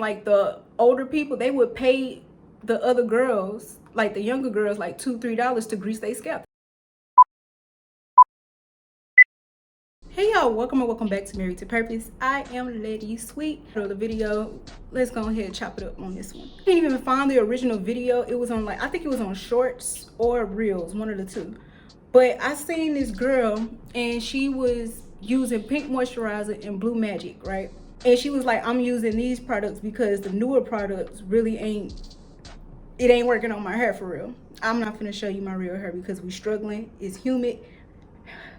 Like the older people, they would pay the other girls, like the younger girls, like $2-3 to grease their scalp. Hey y'all, welcome back to Married to Purpose. I am Lady Sweet. For the video, let's go ahead and chop it up on this one. I can't even find the original video. It was on, like, I think it was on Shorts or Reels, one of the two. But I seen this girl and she was using pink moisturizer and blue magic, right? And she was like, I'm using these products because the newer products really ain't working on my hair for real. I'm not gonna show you my real hair because we struggling. It's humid.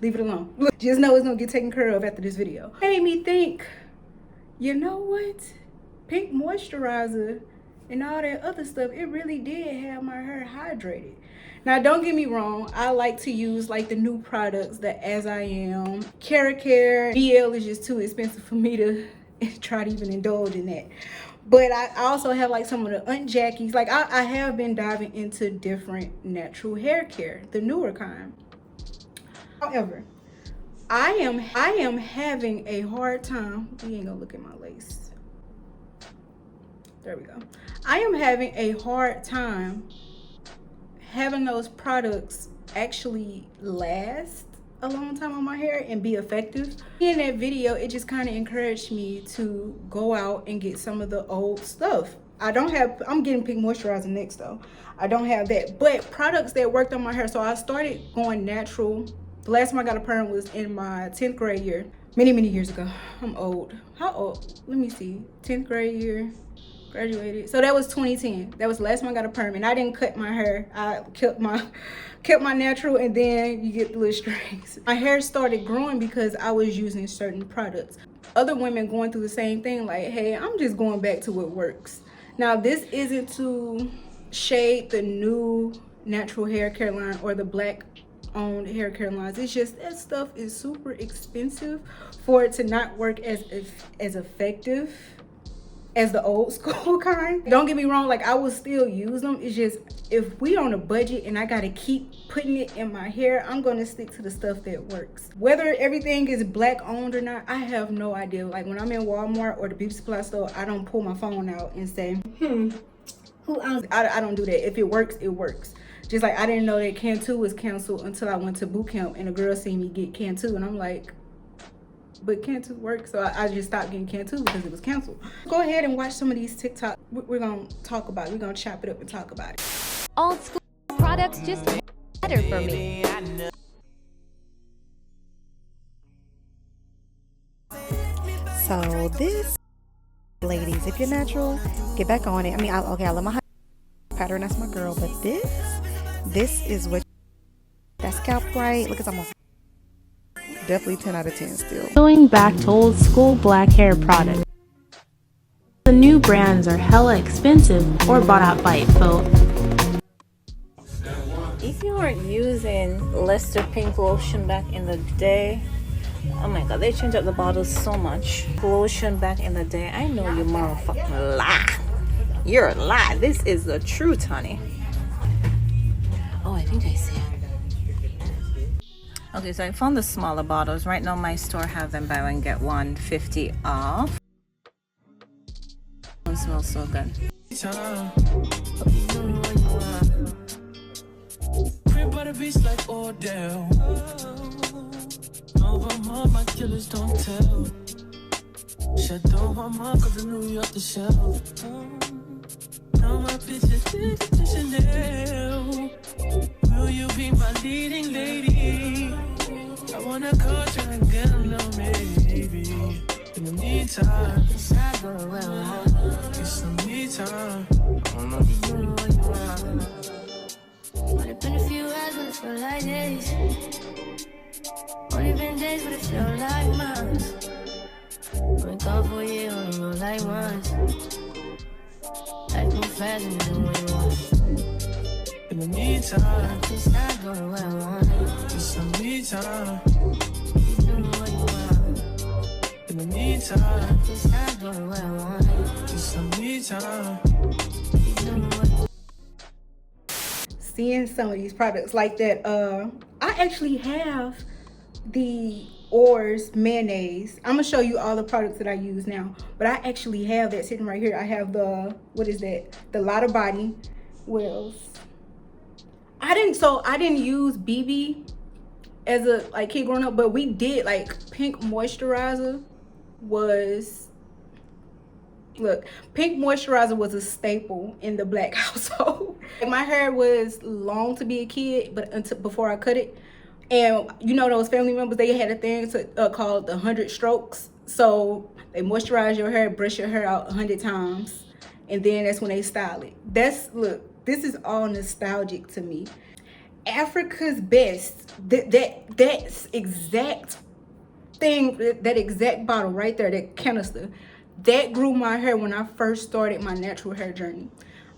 Leave it alone. Look, just know it's gonna get taken care of after this video. Made me think, you know what? Pink moisturizer and all that other stuff, it really did have my hair hydrated. Now, don't get me wrong, I like to use like the new products, the As I Am, Care, BL is just too expensive for me to try to even indulge in that. But I also have like some of the Aunt Jackie's. Like I have been diving into different natural hair care, the newer kind. However, I am having a hard time. We ain't gonna look at my lace. There we go. I am having a hard time having those products actually last a long time on my hair and be effective. In that video, it just kind of encouraged me to go out and get some of the old stuff. I'm getting pink moisturizer next though. I don't have that, but products that worked on my hair. So I started going natural. The last time I got a perm was in my 10th grade year, many years ago. I'm old. How old? Let me see. 10th grade year, graduated. So that was 2010. That was the last time I got a perm, and I didn't cut my hair. I kept my natural, and then you get the little strings. My hair started growing because I was using certain products. Other women going through the same thing, like, hey, I'm just going back to what works. Now, this isn't to shade the new natural hair care line or the black owned hair care lines. It's just that stuff is super expensive for it to not work as effective as the old school kind. Don't get me wrong, like I will still use them. It's just if we on a budget and I gotta keep putting it in my hair, I'm gonna stick to the stuff that works. Whether everything is black owned or not, I have no idea. Like when I'm in Walmart or the beauty supply store, I don't pull my phone out and say, who owns it? I don't do that. If it works, it works. Just like I didn't know that Cantu was canceled until I went to boot camp and a girl seen me get Cantu, and I'm like, but Cantu works, so I just stopped getting Cantu because it was canceled. Go ahead and watch some of these TikTok. We're gonna talk about it. We're gonna chop it up and talk about it. Old school products just better for me. So this, ladies, if you're natural, get back on it. I mean, I love my pattern, that's my girl, but this is what that scalp right. Look, it's almost definitely 10 out of 10 still. Going back to old school black hair products. The new brands are hella expensive or bought out by folks. If you weren't using Lester Pink Lotion back in the day, oh my god, they changed up the bottles so much. Lotion back in the day, I know you motherfucking lie. You're a lie. This is the truth, honey. Oh, I think I see it. Okay, so I found the smaller bottles. Right now my store have them buy one get one 50 off. It smells so good. Now my bitch is Chanel. Will you be my leading lady? I wanna go try and get a little maybe. In the meantime, get some me time. I don't know if you know what you want. Might have been a few hours, but it felt like days. Only been days, but it felt like months. Been gone for a year, only know like once. Life move fast and you do what you want. In the meantime, just not going where I want it. just some me time. You do what you want. In the meantime, Just not going where I want it. just some me time. You do what you want. Seeing some of these products like that, I actually have the Oars Mayonnaise. I'm gonna show you all the products that I use now, but I actually have that sitting right here. I have the, what is that? The Lotta Body. What else? I didn't use BB as a like kid growing up, but we did. Like pink moisturizer was, look, pink moisturizer was a staple in the Black household. My hair was long to be a kid, but until before I cut it. And you know those family members, they had a thing called the 100 strokes. So they moisturize your hair, brush your hair out 100 times, and then that's when they style it. Look, this is all nostalgic to me. Africa's Best, that's exact thing, that exact bottle right there, that canister, that grew my hair when I first started my natural hair journey.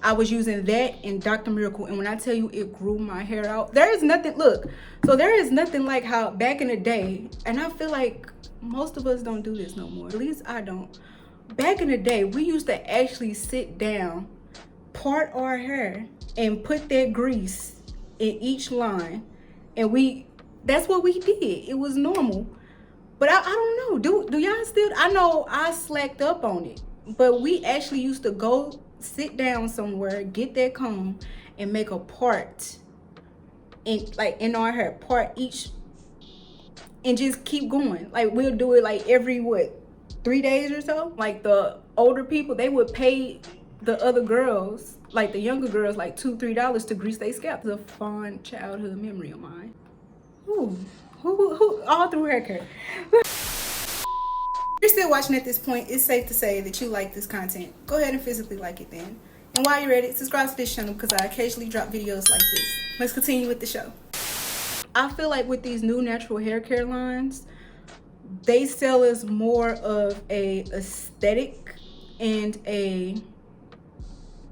I was using that in Dr. Miracle, and when I tell you it grew my hair out, there is nothing, look, so there is nothing like how back in the day, and I feel like most of us don't do this no more, at least I don't. Back in the day, we used to actually sit down, part our hair, and put that grease in each line, and that's what we did. It was normal. But I don't know, do y'all still, I know I slacked up on it, but we actually used to go sit down somewhere, get that comb, and make a part in our hair, part each, and just keep going. Like we'll do it like every 3 days or so. Like the older people, they would pay the other girls, like the younger girls, like $2-3 to grease their scalp. It's a fond childhood memory of mine. Ooh. Who all through hair care. If you're still watching at this point, it's safe to say that you like this content. Go ahead and physically like it then. And while you're at it, subscribe to this channel because I occasionally drop videos like this. Let's continue with the show. I feel like with these new natural hair care lines, they sell us more of a aesthetic and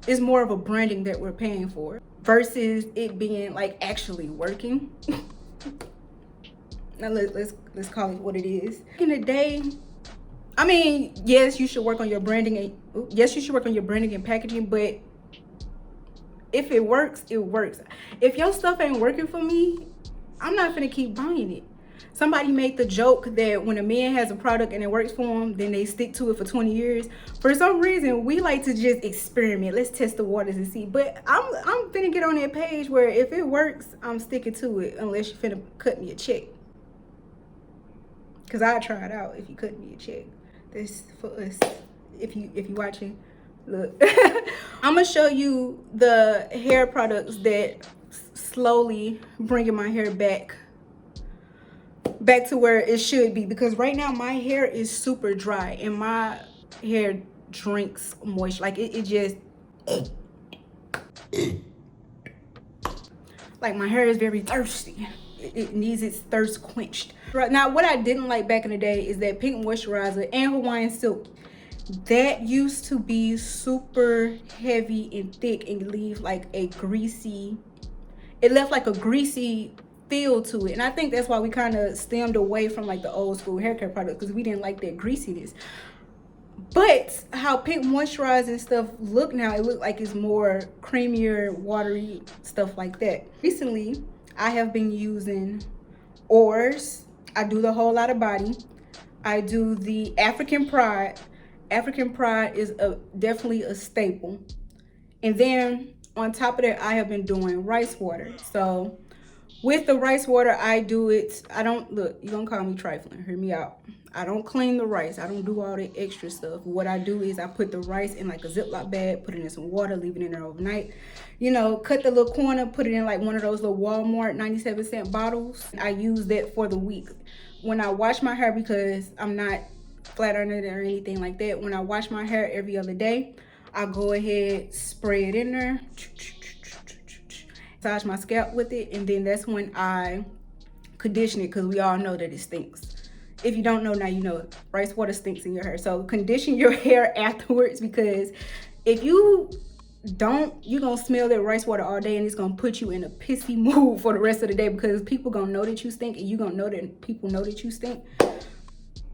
it's more of a branding that we're paying for versus it being like actually working. Now let's call it what it is. In the day, I mean, yes, you should work on your branding and packaging, but if it works, it works. If your stuff ain't working for me, I'm not gonna keep buying it. Somebody made the joke that when a man has a product and it works for him, then they stick to it for 20 years. For some reason, we like to just experiment. Let's test the waters and see. But I'm finna get on that page where if it works, I'm sticking to it unless you finna cut me a check. Cause I try it out if you cut me a check. This for us. If you watching, look. I'm gonna show you the hair products that slowly bringing my hair back to where it should be, because right now my hair is super dry and my hair drinks moisture. Like it just like my hair is very thirsty. It needs its thirst quenched. Right now, what I didn't like back in the day is that pink moisturizer and Hawaiian silk. That used to be super heavy and thick and leave like a greasy, it left like a greasy feel to it. And I think that's why we kind of stemmed away from like the old school hair care products, because we didn't like that greasiness. But how pink moisturizing stuff look now, it look like it's more creamier, watery, stuff like that. Recently, I have been using Oars. I do the whole Lotta Body. I do the African Pride. African Pride is definitely a staple. And then on top of that, I have been doing rice water. So with the rice water, I do it, look, you're gonna call me trifling, hear me out. I don't clean the rice. I don't do all the extra stuff. What I do is I put the rice in like a Ziploc bag, put it in some water, leave it in there overnight. You know, cut the little corner, put it in like one of those little Walmart 97-cent bottles. I use that for the week. When I wash my hair, because I'm not flat ironing it or anything like that, when I wash my hair every other day, I go ahead, spray it in there, massage my scalp with it, and then that's when I condition it, because we all know that it stinks. If you don't know, now you know. Rice water stinks in your hair. So condition your hair afterwards, because if you don't, you're going to smell that rice water all day and it's going to put you in a pissy mood for the rest of the day, because people going to know that you stink and you're going to know that people know that you stink.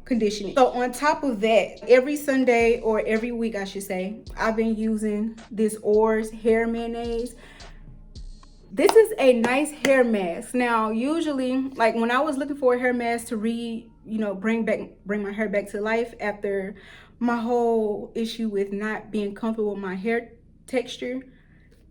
Condition it. So on top of that, every Sunday, or every week I should say, I've been using this Oars hair mayonnaise. This is a nice hair mask. Now, usually, like when I was looking for a hair mask to bring my hair back to life after my whole issue with not being comfortable with my hair texture,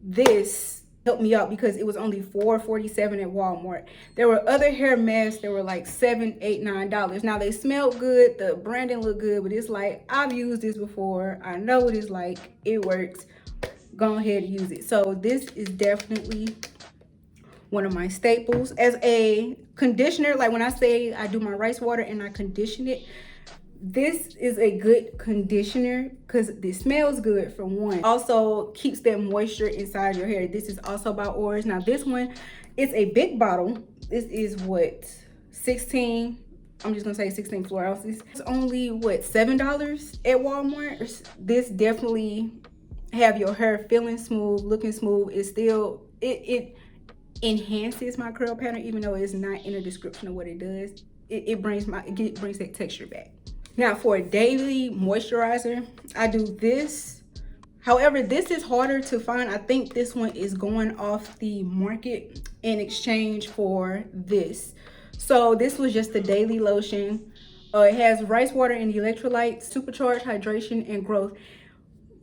this helped me out because it was only $4.47 at Walmart. There were other hair masks that were like $7, $8, $9. Now they smelled good, the branding looked good, but it's like, I've used this before, I know what it's like, it works. Go ahead and use it. So this is definitely one of my staples. As a conditioner, like when I say I do my rice water and I condition it, this is a good conditioner because this smells good for one. Also keeps that moisture inside your hair. This is also by Ours. Now this one is a big bottle. This is what, 16, I'm just gonna say 16 fl ounces. It's only what, $7 at Walmart. This definitely have your hair feeling smooth, looking smooth. It's still, it enhances my curl pattern, even though it's not in the description of what it does. It brings that texture back. Now for a daily moisturizer, I do this. However, this is harder to find. I think this one is going off the market in exchange for this. So this was just a daily lotion. It has rice water and electrolytes, supercharged hydration and growth.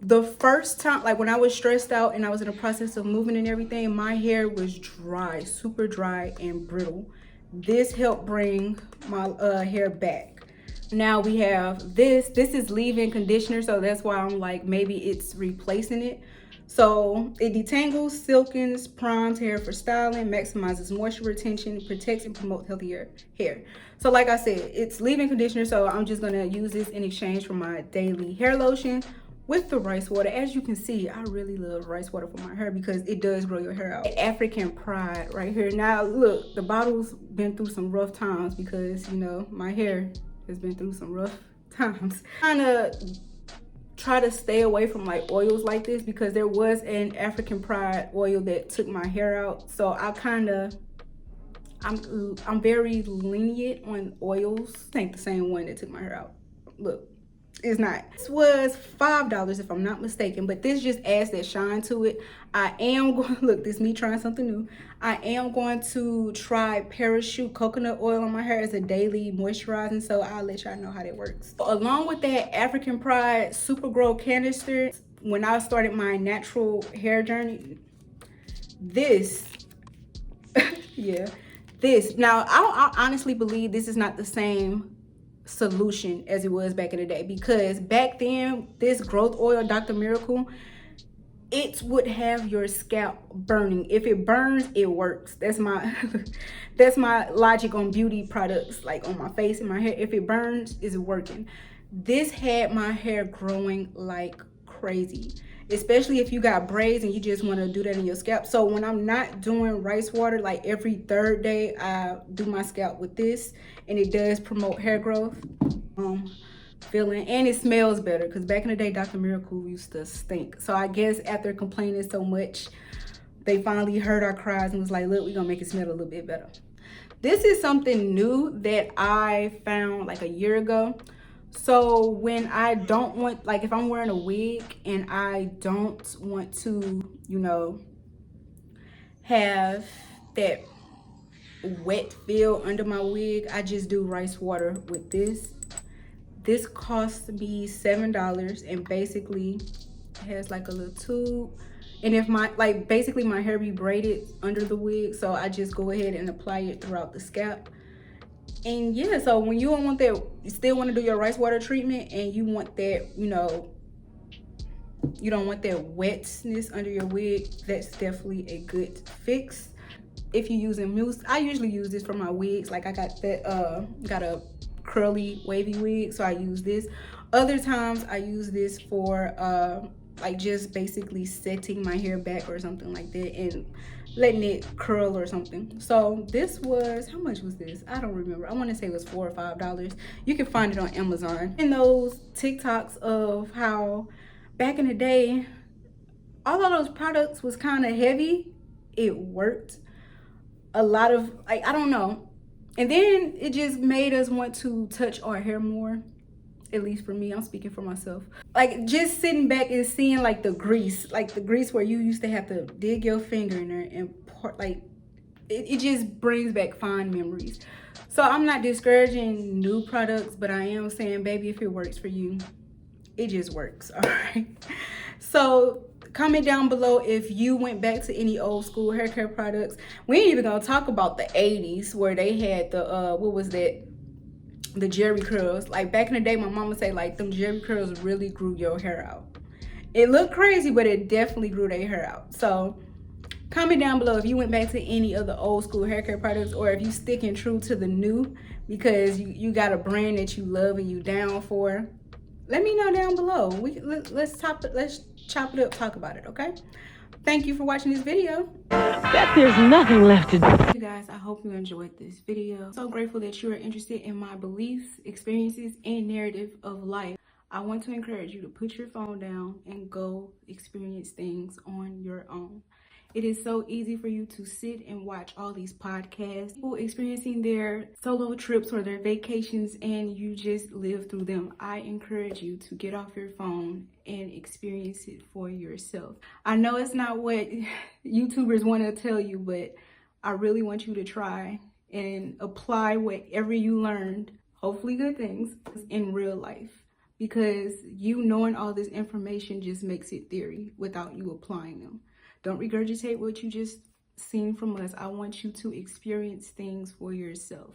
The first time, like when I was stressed out and I was in the process of moving and everything, my hair was dry, super dry and brittle. This helped bring my hair back. Now we have this. This is leave-in conditioner, so that's why I'm like, maybe it's replacing it. So it detangles, silkens, primes hair for styling, maximizes moisture retention, protects and promotes healthier hair. So like I said, it's leave-in conditioner, so I'm just gonna use this in exchange for my daily hair lotion with the rice water. As you can see, I really love rice water for my hair because it does grow your hair out. African Pride right here. Now look, the bottle's been through some rough times because, you know, my hair has been through some rough times. Kind of try to stay away from like oils like this because there was an African Pride oil that took my hair out. So I'm very lenient on oils. I think the same one that took my hair out. Look. It's not. This was $5 if I'm not mistaken, but this just adds that shine to it. I am going, look, this is me trying something new. I am going to try Parachute coconut oil on my hair as a daily moisturizing, so I'll let y'all know how that works. Along with that African Pride Super Grow canister, when I started my natural hair journey, this, yeah, this. Now, I honestly believe this is not the same solution as it was back in the day, because back then this growth oil, Dr. Miracle, it would have your scalp burning. If it burns, it works. That's my that's my logic on beauty products, like on my face and my hair. If it burns, it's working. This had my hair growing like crazy, especially if you got braids and you just want to do that in your scalp. So when I'm not doing rice water, like every third day I do my scalp with this, and it does promote hair growth, feeling, and it smells better, because back in the day Dr. Miracle used to stink. So I guess after complaining so much, they finally heard our cries and was like, look, we're gonna make it smell a little bit better. This is something new that I found like a year ago. So when I don't want, like if I'm wearing a wig and I don't want to, you know, have that wet feel under my wig, I just do rice water with this. This cost me $7, and basically has like a little tube. And if my, like basically my hair be braided under the wig, so I just go ahead and apply it throughout the scalp. And yeah, so when you don't want that, you still want to do your rice water treatment and you want that, you know, you don't want that wetness under your wig, that's definitely a good fix. If you're using mousse, I usually use this for my wigs. Like I got that, got a curly wavy wig, so I use this. Other times I use this for like just basically setting my hair back or something like that and letting it curl or something. So this was, how much was this? I don't remember. I want to say it was $4 or $5. You can find it on Amazon. And those TikToks of how back in the day all of those products was kind of heavy, it worked. A lot of, like, I don't know. And then it just made us want to touch our hair more. At least for me, I'm speaking for myself. Like just sitting back and seeing like the grease where you used to have to dig your finger in there and pour, like it just brings back fond memories. So I'm not discouraging new products, but I am saying, baby, if it works for you, it just works. All right. So comment down below if you went back to any old school hair care products. We ain't even gonna talk about the 80s where they had the what was that, the jerry curls. Like back in the day, my mama say like them jerry curls really grew your hair out. It looked crazy, but it definitely grew their hair out. So comment down below if you went back to any of the old school hair care products, or if you sticking true to the new because you got a brand that you love and you down for. Let me know down below. Let's chop it up, talk about it, okay? Thank you for watching this video. Bet there's nothing left to do. You guys, I hope you enjoyed this video. So grateful that you are interested in my beliefs, experiences, and narrative of life. I want to encourage you to put your phone down and go experience things on your own. It is so easy for you to sit and watch all these podcasts, people experiencing their solo trips or their vacations, and you just live through them. I encourage you to get off your phone and experience it for yourself. I know it's not what YouTubers want to tell you, but I really want you to try and apply whatever you learned, hopefully good things, in real life. Because you knowing all this information just makes it theory without you applying them. Don't regurgitate what you just seen from us. I want you to experience things for yourself.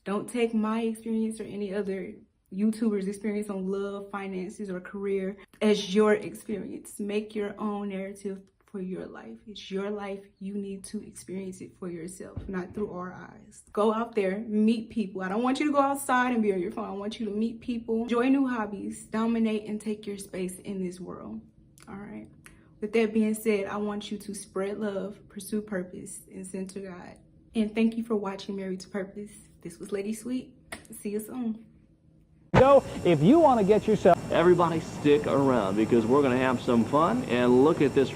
Don't take my experience or any other YouTuber's experience on love, finances, or career as your experience. Make your own narrative for your life. It's your life. You need to experience it for yourself, not through our eyes. Go out there, meet people. I don't want you to go outside and be on your phone. I want you to meet people, enjoy new hobbies, dominate and take your space in this world. All right. With that being said, I want you to spread love, pursue purpose, and center God. And thank you for watching Married to Purpose. This was Lady Sweet. See you soon. Go if you want to get yourself. Everybody stick around because we're going to have some fun and look at this.